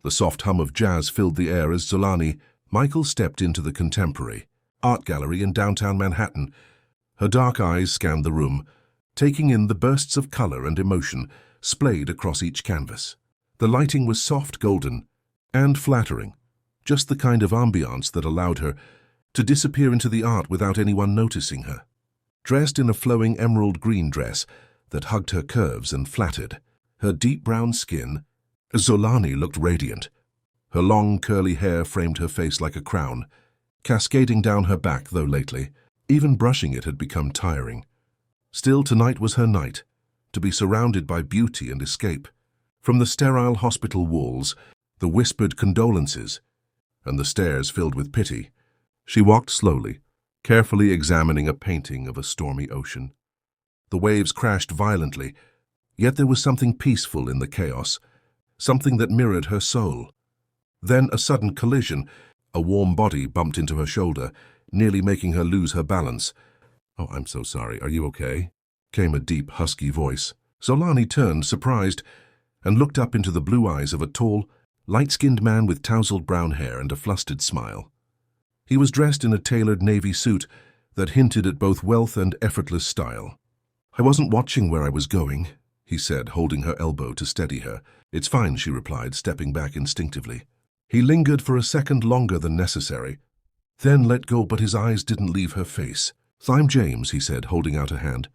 The soft hum of jazz filled the air as Xolani Michael stepped into the Contemporary art gallery in downtown Manhattan. Her dark eyes scanned the room, taking in the bursts of color and emotion splayed across each canvas. The lighting was soft golden and flattering, just the kind of ambiance that allowed her to disappear into the art without anyone noticing her. Dressed in a flowing emerald green dress that hugged her curves and flattered her deep brown skin, Zolani looked radiant. Her long, curly hair framed her face like a crown, cascading down her back, though lately, even brushing it had become tiring. Still, tonight was her night, to be surrounded by beauty and escape. From the sterile hospital walls, the whispered condolences, and the stares filled with pity, she walked slowly, carefully examining a painting of a stormy ocean. The waves crashed violently, yet there was something peaceful in the chaos, something that mirrored her soul. Then a sudden collision. A warm body bumped into her shoulder, nearly making her lose her balance. "Oh, I'm so sorry. Are you okay?" came a deep, husky voice. Zolani turned, surprised, and looked up into the blue eyes of a tall, light-skinned man with tousled brown hair and a flustered smile. He was dressed in a tailored navy suit that hinted at both wealth and effortless style. "I wasn't watching where I was going," he said, holding her elbow to steady her. "It's fine," she replied, stepping back instinctively. He lingered for a second longer than necessary, then let go, but his eyes didn't leave her face. "I'm James," he said, holding out a hand.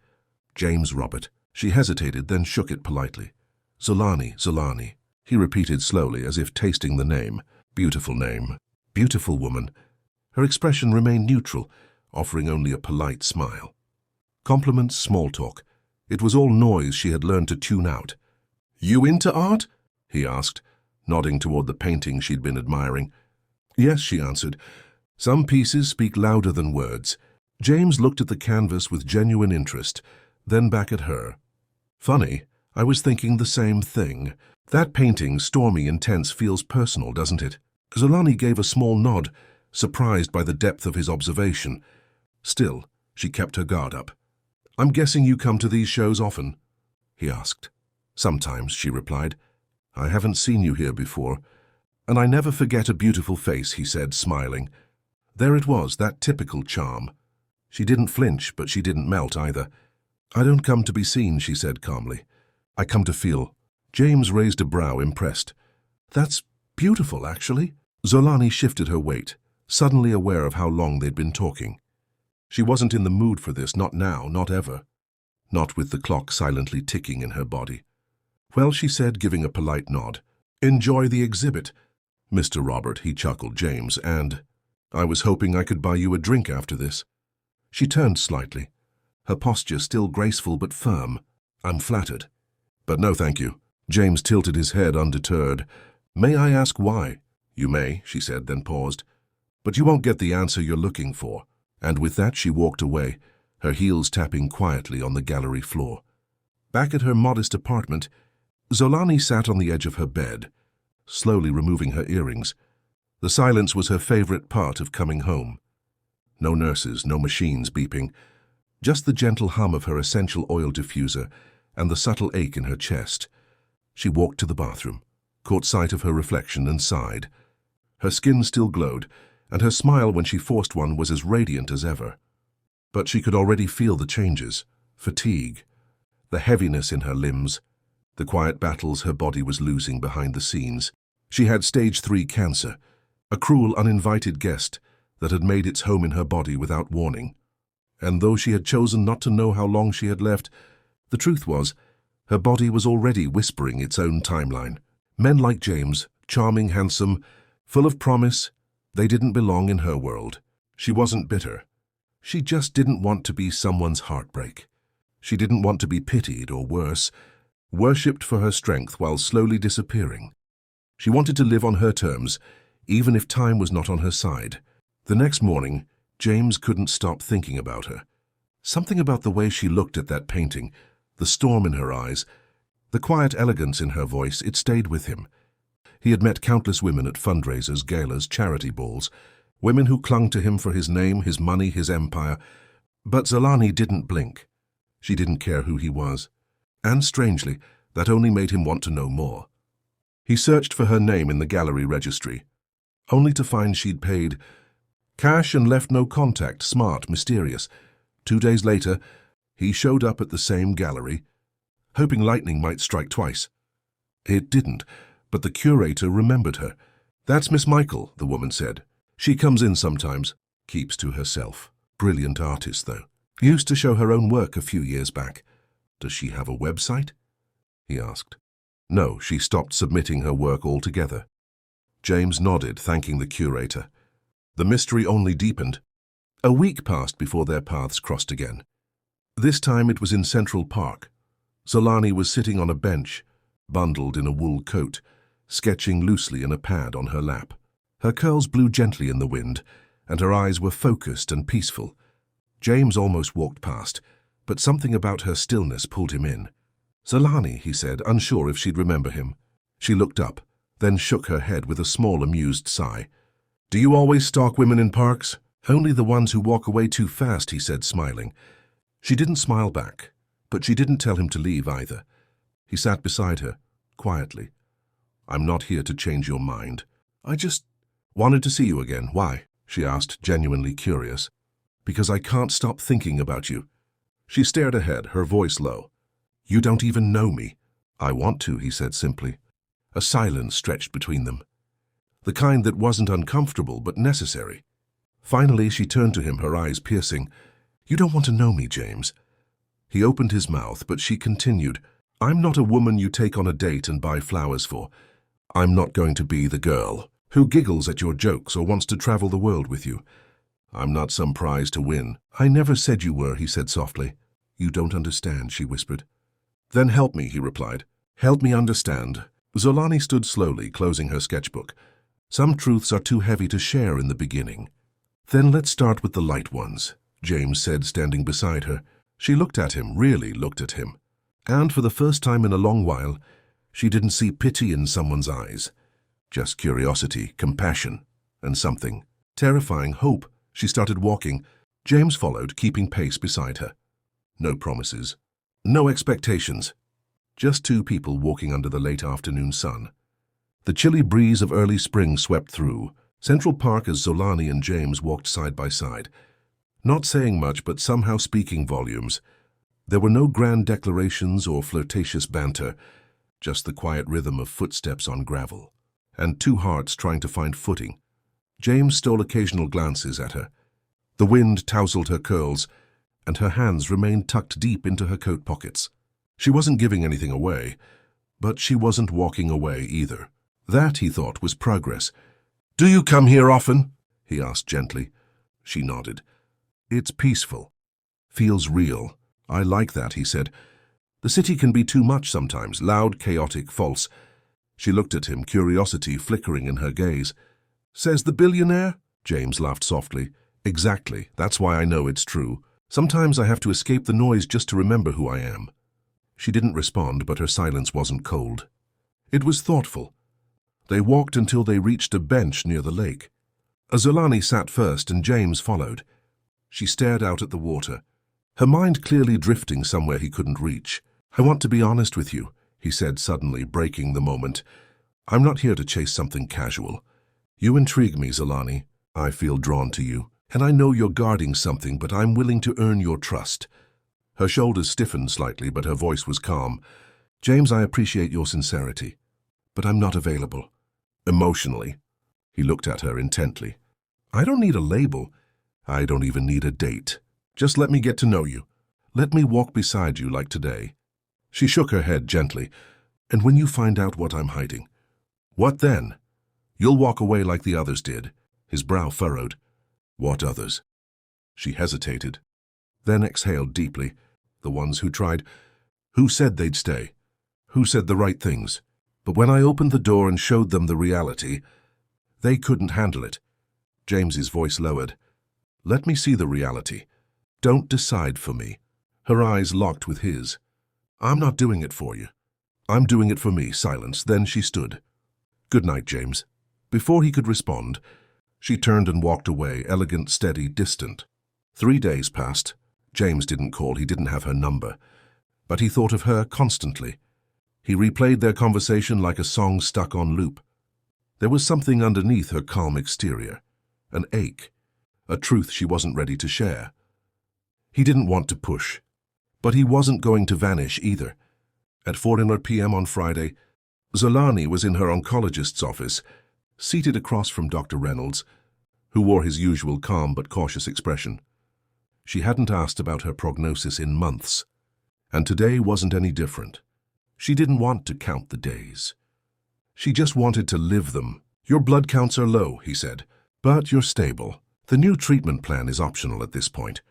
"James Robert." She hesitated, then shook it politely. Zolani, he repeated slowly, as if tasting the name. "Beautiful name. Beautiful woman." Her expression remained neutral, offering only a polite smile. Compliments, small talk. It was all noise she had learned to tune out. "You into art?" he asked, nodding toward the painting she'd been admiring. "Yes," she answered. "Some pieces speak louder than words." James looked at the canvas with genuine interest, then back at her. "Funny, I was thinking the same thing. That painting, stormy, intense, feels personal, doesn't it?" Zolani gave a small nod, surprised by the depth of his observation. Still, she kept her guard up. "I'm guessing you come to these shows often?" he asked. "Sometimes," she replied. "I haven't seen you here before, and I never forget a beautiful face," he said, smiling. There it was, that typical charm. She didn't flinch, but she didn't melt either. "I don't come to be seen," she said calmly. "I come to feel." James raised a brow, impressed. "That's beautiful, actually." Zolani shifted her weight, suddenly aware of how long they'd been talking. She wasn't in the mood for this, not now, not ever. Not with the clock silently ticking in her body. "Well," she said, giving a polite nod. "Enjoy the exhibit, Mr. Robert," he chuckled, "James, and I was hoping I could buy you a drink after this." She turned slightly, her posture still graceful but firm. "I'm flattered. But no, thank you." James tilted his head, undeterred. "May I ask why?" "You may," she said, then paused. "But you won't get the answer you're looking for." And with that she walked away, her heels tapping quietly on the gallery floor. Back at her modest apartment, Zolani sat on the edge of her bed, slowly removing her earrings. The silence was her favorite part of coming home. No nurses, no machines beeping, just the gentle hum of her essential oil diffuser and the subtle ache in her chest. She walked to the bathroom, caught sight of her reflection and sighed. Her skin still glowed, and her smile when she forced one was as radiant as ever. But she could already feel the changes, fatigue, the heaviness in her limbs, the quiet battles her body was losing behind the scenes. She had stage 3 cancer, a cruel, uninvited guest that had made its home in her body without warning. And though she had chosen not to know how long she had left, the truth was, her body was already whispering its own timeline. Men like James, charming, handsome, full of promise, they didn't belong in her world. She wasn't bitter. She just didn't want to be someone's heartbreak. She didn't want to be pitied or worse, worshipped for her strength while slowly disappearing. She wanted to live on her terms, even if time was not on her side. The next morning, James couldn't stop thinking about her. Something about the way she looked at that painting, the storm in her eyes, the quiet elegance in her voice, it stayed with him. He had met countless women at fundraisers, galas, charity balls, women who clung to him for his name, his money, his empire. But Zolani didn't blink. She didn't care who he was. And strangely, that only made him want to know more. He searched for her name in the gallery registry, only to find she'd paid cash and left no contact. Smart, mysterious. 2 days later, he showed up at the same gallery, hoping lightning might strike twice. It didn't, but the curator remembered her. "That's Miss Michael," the woman said. "She comes in sometimes." Keeps to herself. Brilliant artist, though. Used to show her own work a few years back. "Does she have a website?" he asked. No, she stopped submitting her work altogether. James nodded, thanking the curator. The mystery only deepened. A week passed before their paths crossed again. This time it was in Central Park. Zolani was sitting on a bench, bundled in a wool coat, sketching loosely in a pad on her lap. Her curls blew gently in the wind, and her eyes were focused and peaceful. James almost walked past, but something about her stillness pulled him in. "Zolani," he said, unsure if she'd remember him. She looked up, then shook her head with a small, amused sigh. "Do you always stalk women in parks?" "Only the ones who walk away too fast," he said, smiling. She didn't smile back, but she didn't tell him to leave either. He sat beside her, quietly. "I'm not here to change your mind. I just wanted to see you again." "Why?" she asked, genuinely curious. "Because I can't stop thinking about you." She stared ahead, her voice low. "You don't even know me." "I want to," he said simply. A silence stretched between them, the kind that wasn't uncomfortable but necessary. Finally, she turned to him, her eyes piercing. "You don't want to know me, James." He opened his mouth, but she continued. "I'm not a woman you take on a date and buy flowers for. I'm not going to be the girl who giggles at your jokes or wants to travel the world with you. I'm not some prize to win." "I never said you were," he said softly. "You don't understand," she whispered. "Then help me," he replied. "Help me understand." Zolani stood slowly, closing her sketchbook. "Some truths are too heavy to share in the beginning." "Then let's start with the light ones," James said, standing beside her. She looked at him, really looked at him. And for the first time in a long while, she didn't see pity in someone's eyes. Just curiosity, compassion, and something terrifying, hope. She started walking. James followed, keeping pace beside her. No promises. No expectations. Just two people walking under the late afternoon sun. The chilly breeze of early spring swept through Central Park as Zolani and James walked side by side. Not saying much, but somehow speaking volumes. There were no grand declarations or flirtatious banter, just the quiet rhythm of footsteps on gravel, and two hearts trying to find footing. James stole occasional glances at her. The wind tousled her curls, and her hands remained tucked deep into her coat pockets. She wasn't giving anything away, but she wasn't walking away either. That, he thought, was progress. "Do you come here often?" he asked gently. She nodded. "It's peaceful. Feels real. I like that," he said. "The city can be too much sometimes, loud, chaotic, false." She looked at him, curiosity flickering in her gaze. "Says the billionaire?" James laughed softly. "Exactly. That's why I know it's true. Sometimes I have to escape the noise just to remember who I am." She didn't respond, but her silence wasn't cold. It was thoughtful. They walked until they reached a bench near the lake. Zolani sat first and James followed. She stared out at the water, her mind clearly drifting somewhere he couldn't reach. "I want to be honest with you," he said, suddenly breaking the moment. "I'm not here to chase something casual. You intrigue me, Zolani. I feel drawn to you. And I know you're guarding something, but I'm willing to earn your trust." Her shoulders stiffened slightly, but her voice was calm. "James, I appreciate your sincerity, but I'm not available. Emotionally." He looked at her intently. "I don't need a label. I don't even need a date. Just let me get to know you. Let me walk beside you like today." She shook her head gently. "And when you find out what I'm hiding, what then? You'll walk away like the others did." His brow furrowed. "What others?" She hesitated, then exhaled deeply. "The ones who tried. Who said they'd stay? Who said the right things? But when I opened the door and showed them the reality, they couldn't handle it." James's voice lowered. "Let me see the reality. Don't decide for me." Her eyes locked with his. "I'm not doing it for you. I'm doing it for me." Silence. Then she stood. "Good night, James." Before he could respond, she turned and walked away, elegant, steady, distant. 3 days passed. James didn't call, he didn't have her number. But he thought of her constantly. He replayed their conversation like a song stuck on loop. There was something underneath her calm exterior, an ache, a truth she wasn't ready to share. He didn't want to push, but he wasn't going to vanish either. At 4 p.m. on Friday, Zolani was in her oncologist's office, seated across from Dr. Reynolds, who wore his usual calm but cautious expression. She hadn't asked about her prognosis in months, and today wasn't any different. She didn't want to count the days. She just wanted to live them. "Your blood counts are low," he said, "but you're stable. The new treatment plan is optional at this point.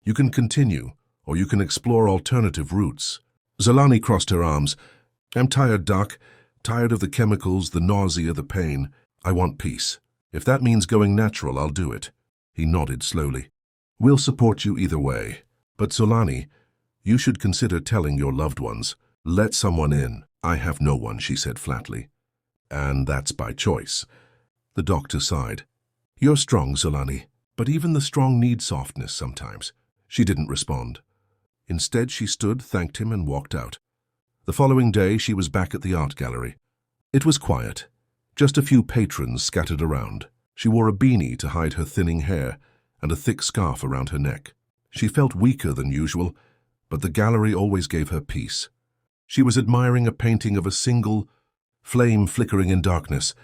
You can continue, or you can explore alternative routes." Zolani crossed her arms. "I'm tired, Doc. Tired of the chemicals, the nausea, the pain. I want peace. If that means going natural, I'll do it." He nodded slowly. "We'll support you either way. But Zolani, you should consider telling your loved ones. Let someone in." "I have no one," she said flatly. "And that's by choice." The doctor sighed. "You're strong, Zolani, but even the strong need softness sometimes." She didn't respond. Instead, she stood, thanked him, and walked out. The following day, she was back at the art gallery. It was quiet. Just a few patrons scattered around. She wore a beanie to hide her thinning hair and a thick scarf around her neck. She felt weaker than usual, but the gallery always gave her peace. She was admiring a painting of a single flame flickering in darkness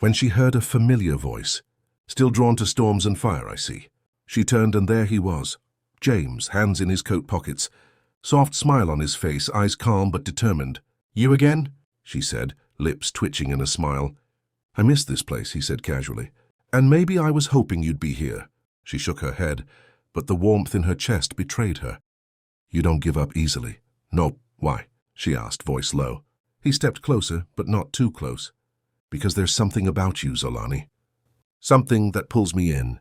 when she heard a familiar voice. "Still drawn to storms and fire, I see." She turned, and there he was, James, hands in his coat pockets, soft smile on his face, eyes calm but determined. "You again?" she said, lips twitching in a smile. "I miss this place," he said casually. "And maybe I was hoping you'd be here." She shook her head, but the warmth in her chest betrayed her. "You don't give up easily." "No, why?" she asked, voice low. He stepped closer, but not too close. "Because there's something about you, Zolani. Something that pulls me in,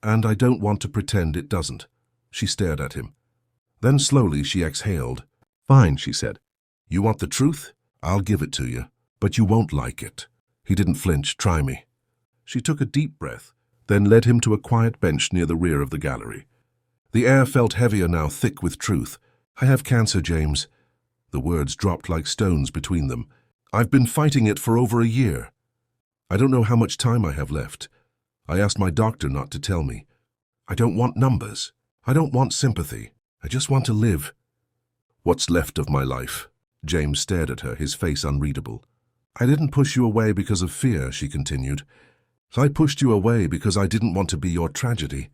and I don't want to pretend it doesn't." She stared at him. Then slowly she exhaled. "Fine," she said. "You want the truth? I'll give it to you, but you won't like it." He didn't flinch. "Try me." She took a deep breath, then led him to a quiet bench near the rear of the gallery. The air felt heavier now, thick with truth. "I have cancer, James." The words dropped like stones between them. "I've been fighting it for over a year. I don't know how much time I have left. I asked my doctor not to tell me. I don't want numbers. I don't want sympathy. I just want to live." "What's left of my life?" James stared at her, his face unreadable. "I didn't push you away because of fear," she continued. "I pushed you away because I didn't want to be your tragedy.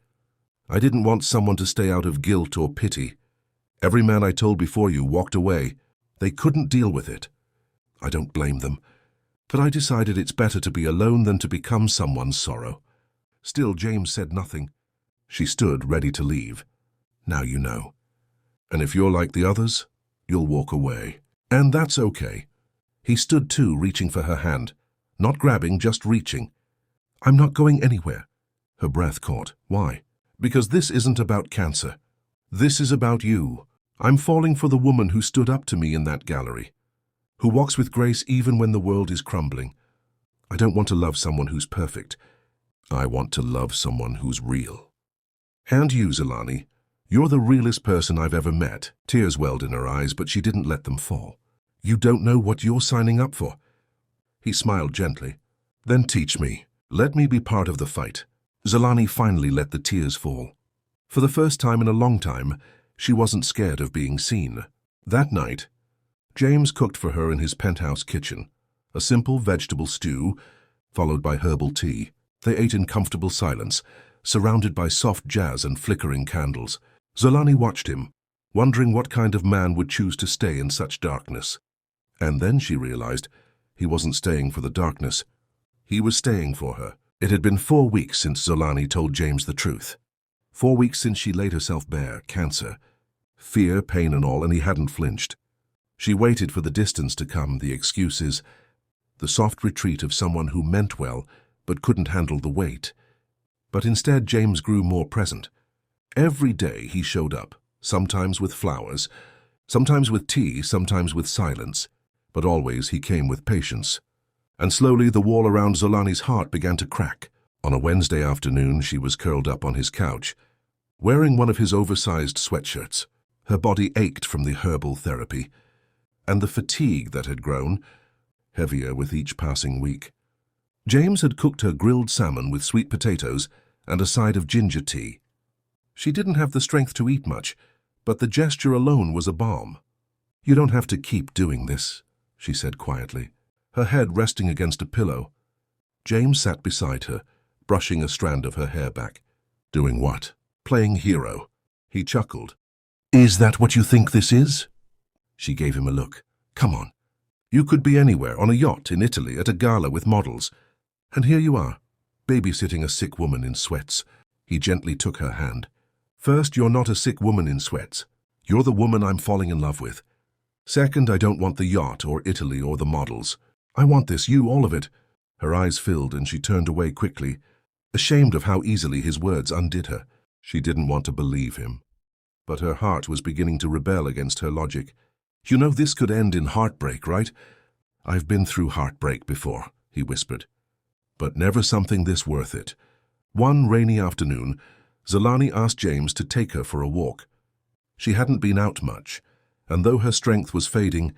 I didn't want someone to stay out of guilt or pity. Every man I told before you walked away. They couldn't deal with it. I don't blame them. But I decided it's better to be alone than to become someone's sorrow." Still, James said nothing. She stood, ready to leave. "Now you know. And if you're like the others, you'll walk away. And that's okay." He stood too, reaching for her hand. Not grabbing, just reaching. "I'm not going anywhere." Her breath caught. "Why?" "Because this isn't about cancer. This is about you. I'm falling for the woman who stood up to me in that gallery, who walks with grace even when the world is crumbling. I don't want to love someone who's perfect. I want to love someone who's real. And you, Zolani, you're the realest person I've ever met." Tears welled in her eyes, but she didn't let them fall. "You don't know what you're signing up for." He smiled gently. "Then teach me. Let me be part of the fight." Zolani finally let the tears fall. For the first time in a long time, she wasn't scared of being seen. That night, James cooked for her in his penthouse kitchen, a simple vegetable stew, followed by herbal tea. They ate in comfortable silence, surrounded by soft jazz and flickering candles. Zolani watched him, wondering what kind of man would choose to stay in such darkness. And then she realized he wasn't staying for the darkness. He was staying for her. It had been 4 weeks since Zolani told James the truth. 4 weeks since she laid herself bare, cancer, fear, pain and all, and he hadn't flinched. She waited for the distance to come, the excuses, the soft retreat of someone who meant well but couldn't handle the weight. But instead, James grew more present. Every day he showed up, sometimes with flowers, sometimes with tea, sometimes with silence, but always he came with patience. And slowly the wall around Zolani's heart began to crack. On a Wednesday afternoon, she was curled up on his couch, wearing one of his oversized sweatshirts. Her body ached from the herbal therapy, and the fatigue that had grown, heavier with each passing week. James had cooked her grilled salmon with sweet potatoes and a side of ginger tea. She didn't have the strength to eat much, but the gesture alone was a balm. "You don't have to keep doing this," she said quietly, her head resting against a pillow. James sat beside her, brushing a strand of her hair back. "Doing what?" "Playing hero." He chuckled. "Is that what you think this is?" She gave him a look. "Come on. You could be anywhere, on a yacht, in Italy, at a gala with models. And here you are, babysitting a sick woman in sweats." He gently took her hand. "First, you're not a sick woman in sweats. You're the woman I'm falling in love with. Second, I don't want the yacht or Italy or the models. I want this, you, all of it." Her eyes filled and she turned away quickly, ashamed of how easily his words undid her. She didn't want to believe him, but her heart was beginning to rebel against her logic. "You know this could end in heartbreak, right?" "I've been through heartbreak before," he whispered, "but never something this worth it." One rainy afternoon, Zolani asked James to take her for a walk. She hadn't been out much, and though her strength was fading,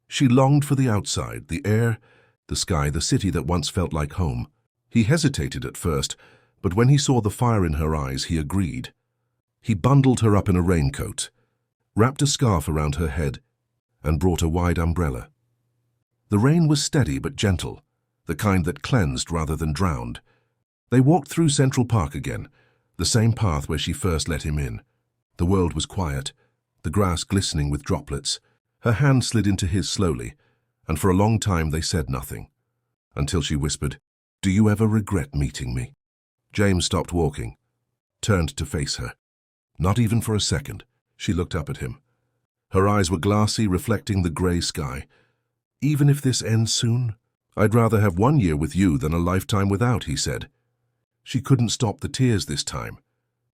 she longed for the outside, the air, the sky, the city that once felt like home. He hesitated at first, but when he saw the fire in her eyes, he agreed. He bundled her up in a raincoat, wrapped a scarf around her head, and brought a wide umbrella. The rain was steady but gentle, the kind that cleansed rather than drowned. They walked through Central Park again, the same path where she first let him in. The world was quiet, the grass glistening with droplets. Her hand slid into his slowly, and for a long time they said nothing, until she whispered, "Do you ever regret meeting me?" James stopped walking, turned to face her. Not even for a second, she looked up at him. Her eyes were glassy, reflecting the grey sky. "Even if this ends soon, I'd rather have 1 year with you than a lifetime without," he said. She couldn't stop the tears this time.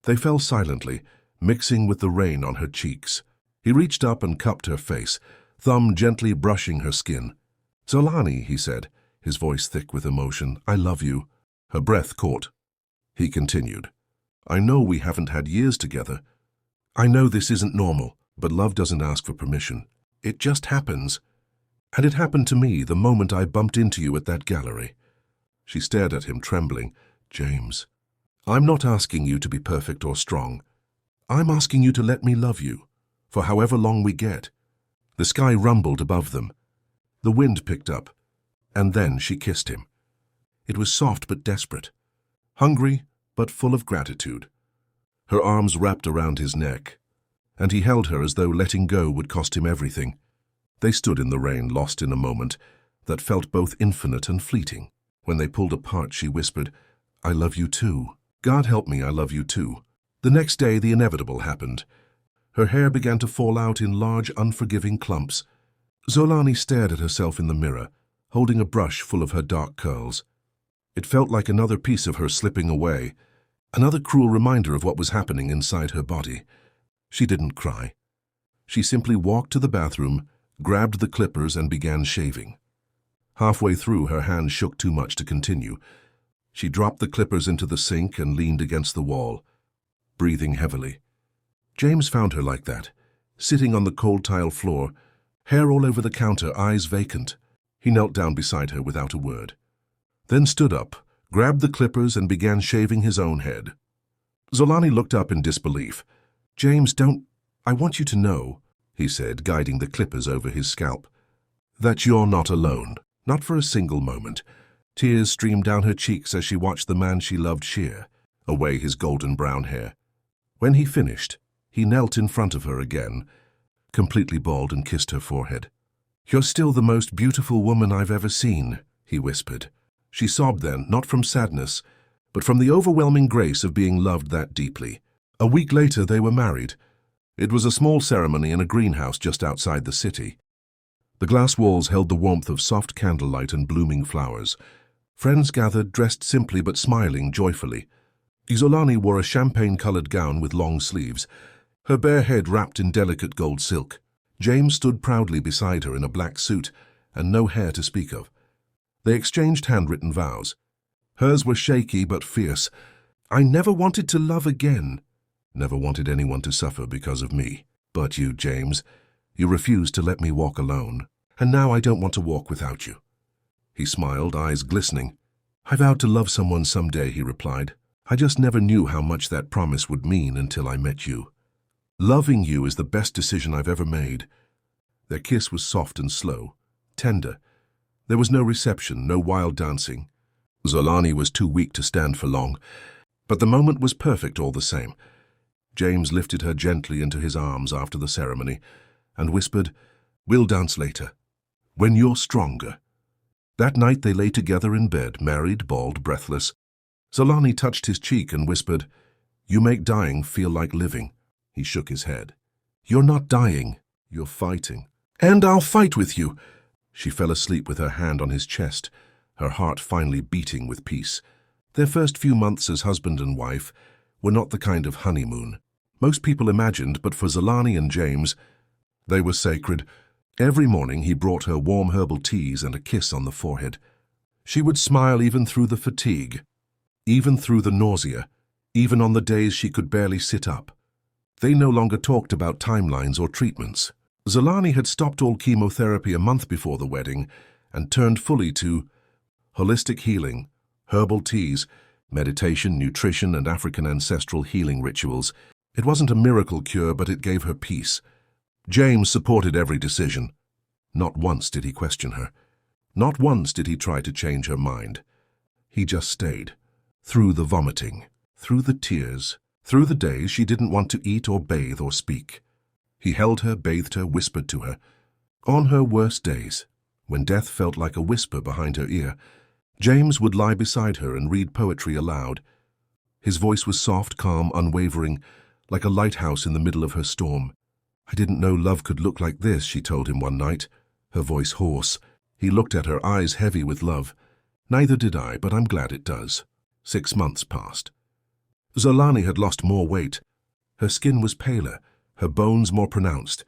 They fell silently, mixing with the rain on her cheeks. He reached up and cupped her face, thumb gently brushing her skin. "Zolani," he said, his voice thick with emotion, "I love you." Her breath caught. He continued, "I know we haven't had years together. I know this isn't normal, but love doesn't ask for permission. It just happens. And it happened to me the moment I bumped into you at that gallery." She stared at him, trembling. "James, I'm not asking you to be perfect or strong. I'm asking you to let me love you, for however long we get." The sky rumbled above them. The wind picked up, and then she kissed him. It was soft but desperate, hungry but full of gratitude. Her arms wrapped around his neck, and he held her as though letting go would cost him everything. They stood in the rain, lost in a moment that felt both infinite and fleeting. When they pulled apart, she whispered, "I love you too. God help me, I love you too." The next day, the inevitable happened. Her hair began to fall out in large, unforgiving clumps. Zolani stared at herself in the mirror, holding a brush full of her dark curls. It felt like another piece of her slipping away, another cruel reminder of what was happening inside her body. She didn't cry. She simply walked to the bathroom, grabbed the clippers, and began shaving. Halfway through, her hand shook too much to continue. She dropped the clippers into the sink and leaned against the wall, breathing heavily. James found her like that, sitting on the cold tile floor, hair all over the counter, eyes vacant. He knelt down beside her without a word, then stood up, grabbed the clippers, and began shaving his own head. Zolani looked up in disbelief. "James, I want you to know," he said, guiding the clippers over his scalp, "that you're not alone, not for a single moment." Tears streamed down her cheeks as she watched the man she loved shear away his golden brown hair. When he finished, he knelt in front of her again, completely bald, and kissed her forehead. "You're still the most beautiful woman I've ever seen," he whispered. She sobbed then, not from sadness, but from the overwhelming grace of being loved that deeply. A week later, they were married. It was a small ceremony in a greenhouse just outside the city. The glass walls held the warmth of soft candlelight and blooming flowers. Friends gathered, dressed simply but smiling joyfully. Xolani wore a champagne-colored gown with long sleeves, her bare head wrapped in delicate gold silk. James stood proudly beside her in a black suit and no hair to speak of. They exchanged handwritten vows. Hers were shaky but fierce. "I never wanted to love again. Never wanted anyone to suffer because of me. But you, James. You refused to let me walk alone, and now I don't want to walk without you." He smiled, eyes glistening. "I vowed to love someone someday," he replied. "I just never knew how much that promise would mean until I met you. Loving you is the best decision I've ever made." Their kiss was soft and slow, tender. There was no reception, no wild dancing. Zolani was too weak to stand for long, but the moment was perfect all the same. James lifted her gently into his arms after the ceremony and whispered, "We'll dance later, when you're stronger." That night they lay together in bed, married, bald, breathless. Zolani touched his cheek and whispered, "You make dying feel like living." He shook his head. "You're not dying, you're fighting." "And I'll fight with you." She fell asleep with her hand on his chest, her heart finally beating with peace. Their first few months as husband and wife were not the kind of honeymoon most people imagined, but for Zolani and James, they were sacred. Every morning he brought her warm herbal teas and a kiss on the forehead. She would smile even through the fatigue, even through the nausea, even on the days she could barely sit up. They no longer talked about timelines or treatments. Zolani had stopped all chemotherapy a month before the wedding and turned fully to holistic healing, herbal teas, meditation, nutrition, and African ancestral healing rituals. It wasn't a miracle cure, but it gave her peace. James supported every decision. Not once did he question her. Not once did he try to change her mind. He just stayed. Through the vomiting, through the tears, through the days she didn't want to eat or bathe or speak. He held her, bathed her, whispered to her. On her worst days, when death felt like a whisper behind her ear, James would lie beside her and read poetry aloud. His voice was soft, calm, unwavering, like a lighthouse in the middle of her storm. "I didn't know love could look like this," she told him one night, her voice hoarse. He looked at her, eyes heavy with love. "Neither did I, but I'm glad it does." 6 months passed. Zolani had lost more weight. Her skin was paler, her bones more pronounced.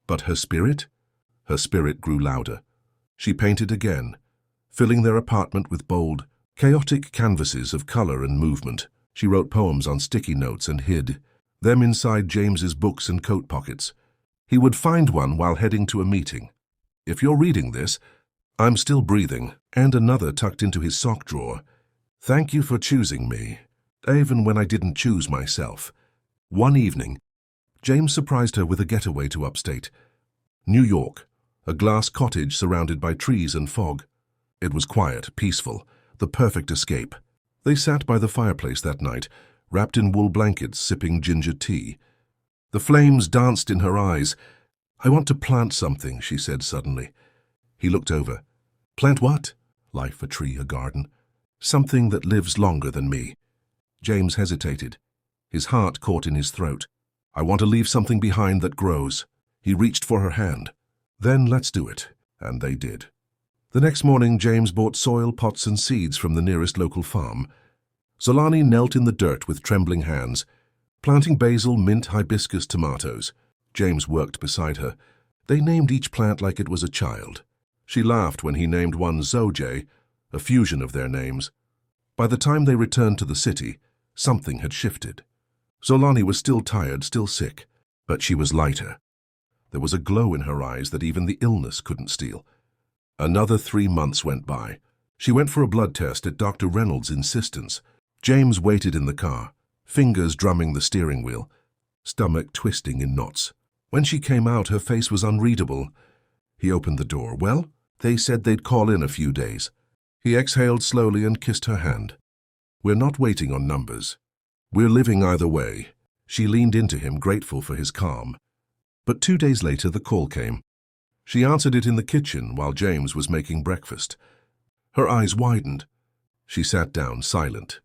But her spirit? Her spirit grew louder. She painted again, filling their apartment with bold, chaotic canvases of color and movement. She wrote poems on sticky notes and hid them inside James's books and coat pockets. He would find one while heading to a meeting. "If you're reading this, I'm still breathing," and another tucked into his sock drawer. "Thank you for choosing me, even when I didn't choose myself." One evening, James surprised her with a getaway to upstate New York, a glass cottage surrounded by trees and fog. It was quiet, peaceful, the perfect escape. They sat by the fireplace that night, wrapped in wool blankets, sipping ginger tea. The flames danced in her eyes. "I want to plant something," she said suddenly. He looked over. "Plant what?" "Life, a tree, a garden. Something that lives longer than me." James hesitated, his heart caught in his throat. "I want to leave something behind that grows." He reached for her hand. "Then let's do it." And they did. The next morning, James bought soil, pots, and seeds from the nearest local farm. Zolani knelt in the dirt with trembling hands, planting basil, mint, hibiscus, tomatoes. James worked beside her. They named each plant like it was a child. She laughed when he named one Zoj, a fusion of their names. By the time they returned to the city, something had shifted. Zolani was still tired, still sick, but she was lighter. There was a glow in her eyes that even the illness couldn't steal. Another 3 months went by. She went for a blood test at Dr. Reynolds' insistence. James waited in the car, fingers drumming the steering wheel, stomach twisting in knots. When she came out, her face was unreadable. He opened the door. "Well, they said they'd call in a few days." He exhaled slowly and kissed her hand. "We're not waiting on numbers. We're living either way." She leaned into him, grateful for his calm. But 2 days later, the call came. She answered it in the kitchen while James was making breakfast. Her eyes widened. She sat down, silent.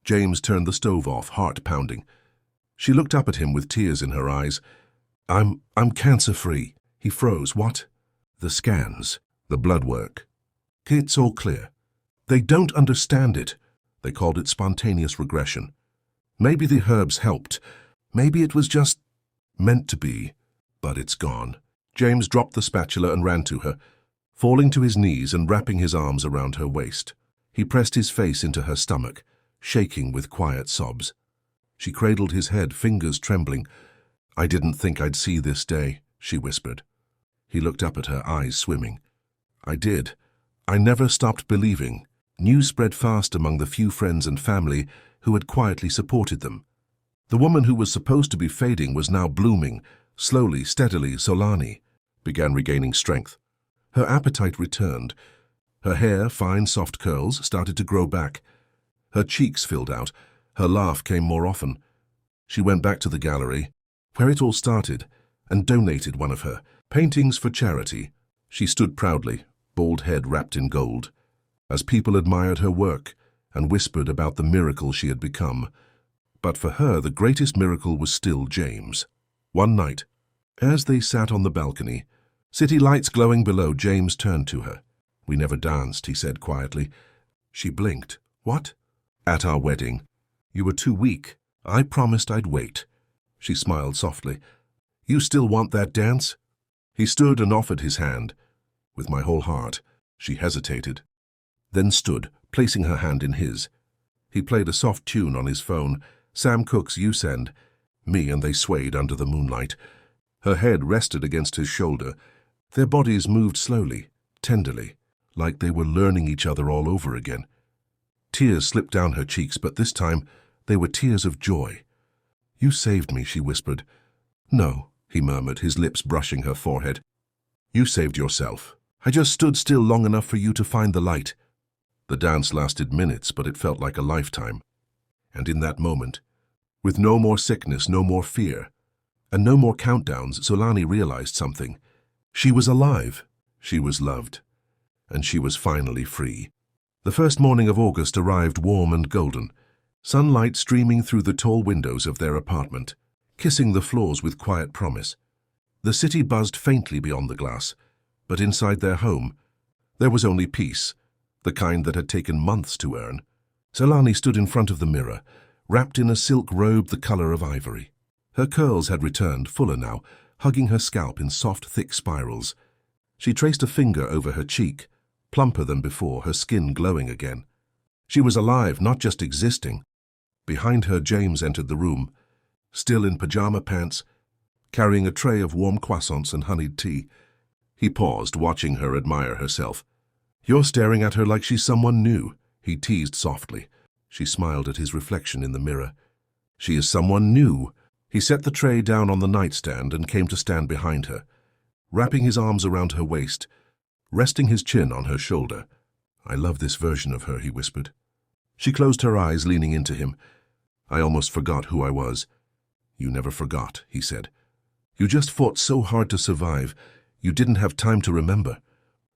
James turned the stove off, heart pounding. She looked up at him with tears in her eyes. I'm cancer-free." He froze. "What?" "The scans, the blood work. It's all clear." "They don't understand it." They called it spontaneous regression. Maybe the herbs helped. Maybe it was just meant to be. But it's gone. James dropped the spatula and ran to her, falling to his knees and wrapping his arms around her waist. He pressed his face into her stomach, shaking with quiet sobs. She cradled his head, fingers trembling. "I didn't think I'd see this day." she whispered. He looked up at her, eyes swimming. I did. I never stopped believing. News spread fast among the few friends and family who had quietly supported them. The woman who was supposed to be fading was now blooming. Slowly, steadily, Zolani began regaining strength. Her appetite returned. Her hair, fine soft curls, started to grow back. Her cheeks filled out. Her laugh came more often. She went back to the gallery, where it all started, and donated one of her paintings for charity. She stood proudly, bald head wrapped in gold, as people admired her work and whispered about the miracle she had become. But for her, the greatest miracle was still James. One night, as they sat on the balcony, city lights glowing below, James turned to her. We never danced, he said quietly. She blinked. What? At our wedding. You were too weak. I promised I'd wait. She smiled softly. You still want that dance? He stood and offered his hand. With my whole heart. She hesitated, then stood, placing her hand in his. He played a soft tune on his phone, Sam Cooke's You Send Me, and they swayed under the moonlight. Her head rested against his shoulder. Their bodies moved slowly, tenderly, like they were learning each other all over again. Tears slipped down her cheeks, but this time they were tears of joy. You saved me, she whispered. No, he murmured, his lips brushing her forehead. You saved yourself. I just stood still long enough for you to find the light. The dance lasted minutes, but it felt like a lifetime. And in that moment, with no more sickness, no more fear, and no more countdowns, Zolani realized something. She was alive, she was loved, and she was finally free. The first morning of August arrived warm and golden, sunlight streaming through the tall windows of their apartment, kissing the floors with quiet promise. The city buzzed faintly beyond the glass, but inside their home, there was only peace, the kind that had taken months to earn. Zolani stood in front of the mirror, wrapped in a silk robe the color of ivory. Her curls had returned, fuller now, hugging her scalp in soft, thick spirals. She traced a finger over her cheek, plumper than before, her skin glowing again. She was alive, not just existing. Behind her, James entered the room, still in pajama pants, carrying a tray of warm croissants and honeyed tea. He paused, watching her admire herself. You're staring at her like she's someone new, he teased softly. She smiled at his reflection in the mirror. She is someone new. He set the tray down on the nightstand and came to stand behind her, wrapping his arms around her waist, resting his chin on her shoulder. I love this version of her, he whispered. She closed her eyes, leaning into him. I almost forgot who I was. You never forgot, he said. You just fought so hard to survive, you didn't have time to remember.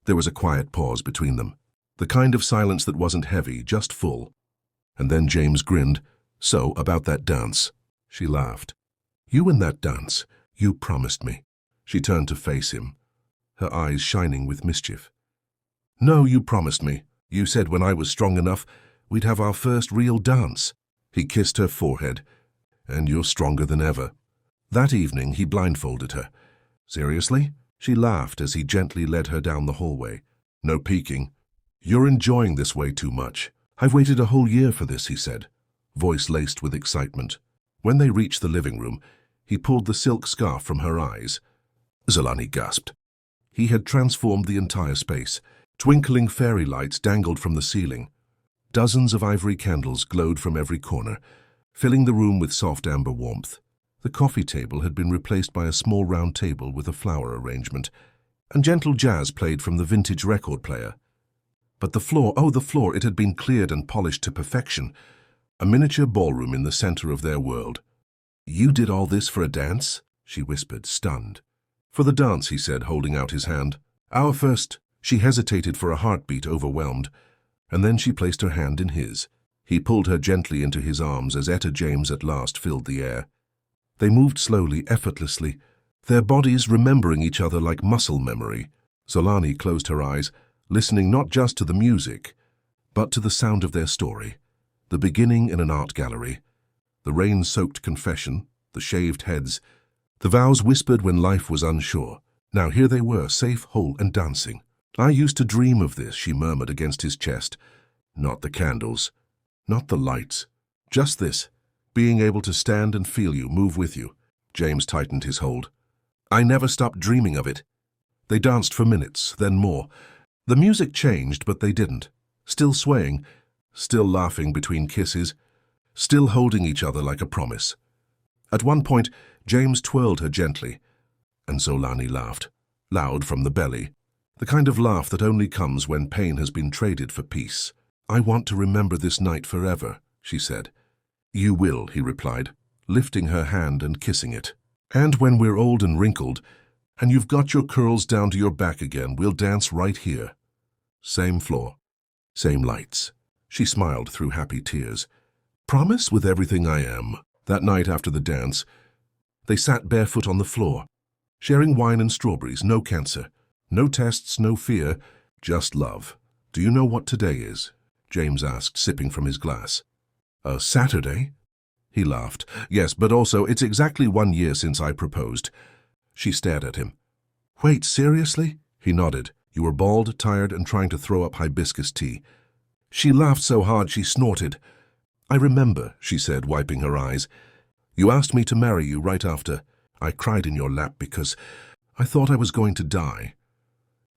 There was a quiet pause between them, the kind of silence that wasn't heavy, just full. And then James grinned. So, about that dance. She laughed. You and that dance. You promised me. She turned to face him, her eyes shining with mischief. No, you promised me. You said when I was strong enough, we'd have our first real dance. He kissed her forehead. And you're stronger than ever. That evening, he blindfolded her. Seriously? She laughed as he gently led her down the hallway. No peeking. You're enjoying this way too much. I've waited a whole year for this, he said, voice laced with excitement. When they reached the living room, he pulled the silk scarf from her eyes. Zolani gasped. He had transformed the entire space. Twinkling fairy lights dangled from the ceiling. Dozens of ivory candles glowed from every corner, filling the room with soft amber warmth. The coffee table had been replaced by a small round table with a flower arrangement, and gentle jazz played from the vintage record player. But the floor, it had been cleared and polished to perfection, a miniature ballroom in the center of their world. You did all this for a dance? She whispered, stunned. For the dance, he said, holding out his hand. Our first. She hesitated for a heartbeat, overwhelmed, and then she placed her hand in his. He pulled her gently into his arms as Etta James at last filled the air. They moved slowly, effortlessly, their bodies remembering each other like muscle memory. Zolani closed her eyes, listening not just to the music, but to the sound of their story. The beginning in an art gallery, the rain-soaked confession, the shaved heads, the vows whispered when life was unsure. Now here they were, safe, whole, and dancing. I used to dream of this, she murmured against his chest. Not the candles, not the lights, just this, being able to stand and feel you, move with you. James tightened his hold. I never stopped dreaming of it. They danced for minutes, then more. The music changed, but they didn't. Still swaying, still laughing between kisses, still holding each other like a promise. At one point, James twirled her gently, and Zolani laughed, loud from the belly, the kind of laugh that only comes when pain has been traded for peace. I want to remember this night forever, she said. You will, he replied, lifting her hand and kissing it. And when we're old and wrinkled, and you've got your curls down to your back again, we'll dance right here. Same floor, same lights. She smiled through happy tears. Promise with everything I am. That night after the dance, they sat barefoot on the floor, sharing wine and strawberries, no cancer, no tests, no fear, just love. Do you know what today is? James asked, sipping from his glass. A Saturday? He laughed. Yes, but also it's exactly 1 year since I proposed. She stared at him. Wait, seriously? He nodded. You were bald, tired, and trying to throw up hibiscus tea. She laughed so hard she snorted. I remember, she said, wiping her eyes. You asked me to marry you right after. I cried in your lap because I thought I was going to die.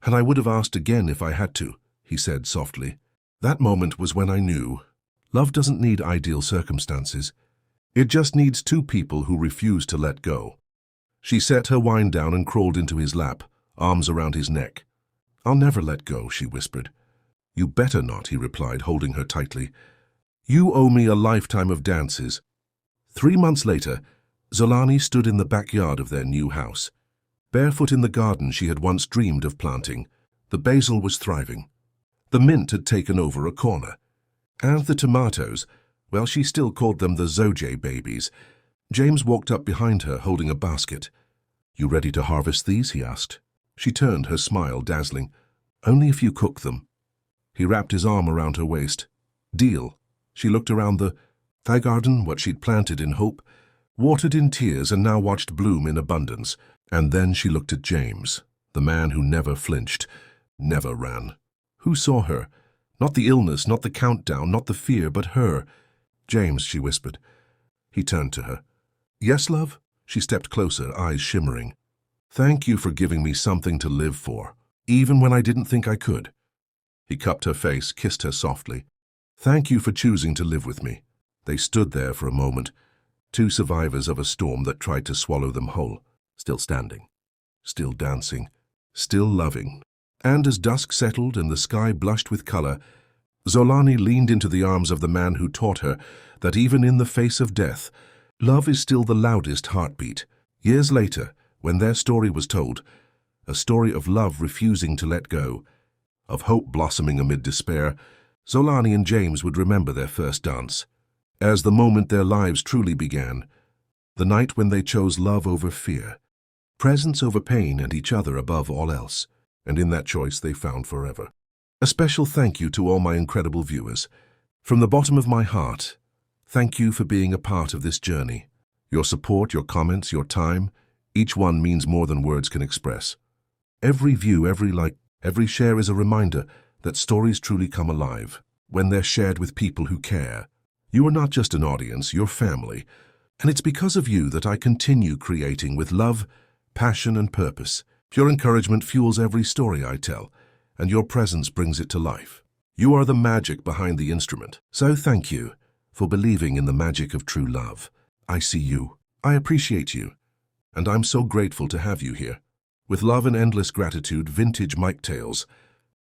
And I would have asked again if I had to, he said softly. That moment was when I knew. Love doesn't need ideal circumstances. It just needs two people who refuse to let go. She set her wine down and crawled into his lap, arms around his neck. I'll never let go, she whispered. You better not, he replied, holding her tightly. You owe me a lifetime of dances. 3 months later, Zolani stood in the backyard of their new house. Barefoot in the garden she had once dreamed of planting, the basil was thriving. The mint had taken over a corner. And the tomatoes, well, she still called them the Zoj babies. James walked up behind her, holding a basket. You ready to harvest these? He asked. She turned, her smile dazzling. Only if you cook them. He wrapped his arm around her waist. Deal. She looked around the Thai garden, what she'd planted in hope, watered in tears and now watched bloom in abundance. And then she looked at James, the man who never flinched, never ran. Who saw her? Not the illness, not the countdown, not the fear, but her. James, she whispered. He turned to her. Yes, love? She stepped closer, eyes shimmering. Thank you for giving me something to live for, even when I didn't think I could. He cupped her face, kissed her softly. Thank you for choosing to live with me. They stood there for a moment, two survivors of a storm that tried to swallow them whole, still standing, still dancing, still loving. And as dusk settled and the sky blushed with color, Zolani leaned into the arms of the man who taught her that even in the face of death, love is still the loudest heartbeat. Years later, when their story was told, a story of love refusing to let go, of hope blossoming amid despair, Zolani and James would remember their first dance, as the moment their lives truly began, the night when they chose love over fear, presence over pain, and each other above all else, and in that choice they found forever. A special thank you to all my incredible viewers. From the bottom of my heart, thank you for being a part of this journey. Your support, your comments, your time, each one means more than words can express. Every view, every like, every share is a reminder that stories truly come alive when they're shared with people who care. You are not just an audience, you're family. And it's because of you that I continue creating with love, passion, and purpose. Your encouragement fuels every story I tell, and your presence brings it to life. You are the magic behind the instrument. So thank you for believing in the magic of true love. I see you. I appreciate you. And I'm so grateful to have you here. With love and endless gratitude, Vintage Mike Tales.